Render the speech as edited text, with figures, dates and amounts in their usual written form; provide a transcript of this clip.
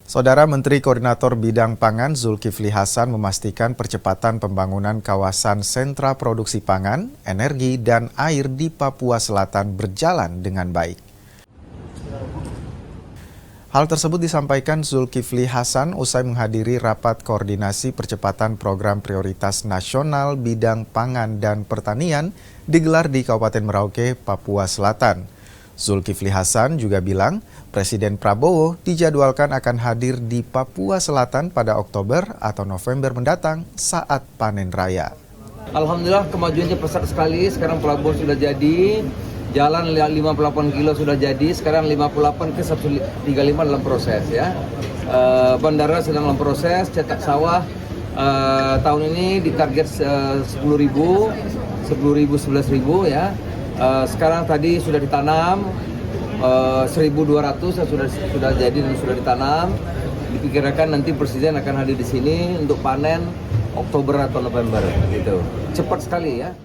Saudara Menteri Koordinator Bidang Pangan Zulkifli Hasan memastikan percepatan pembangunan kawasan sentra produksi pangan, energi, dan air di Papua Selatan berjalan dengan baik. Hal tersebut disampaikan Zulkifli Hasan usai menghadiri rapat koordinasi percepatan program prioritas nasional bidang pangan dan pertanian digelar di Kabupaten Merauke, Papua Selatan. Zulkifli Hasan juga bilang Presiden Prabowo dijadwalkan akan hadir di Papua Selatan pada Oktober atau November mendatang saat panen raya. Alhamdulillah kemajuannya pesat sekali, sekarang pelabuhan sudah jadi, jalan 58 kilo sudah jadi, sekarang 58 ke 135 dalam proses ya. Bandara sedang dalam proses, cetak sawah tahun ini ditarget 10.000, 11.000 ya. Sekarang tadi sudah ditanam 1.200 sudah jadi dan sudah ditanam. Diperkirakan nanti Presiden akan hadir di sini untuk panen Oktober atau November gitu. Cepat sekali ya.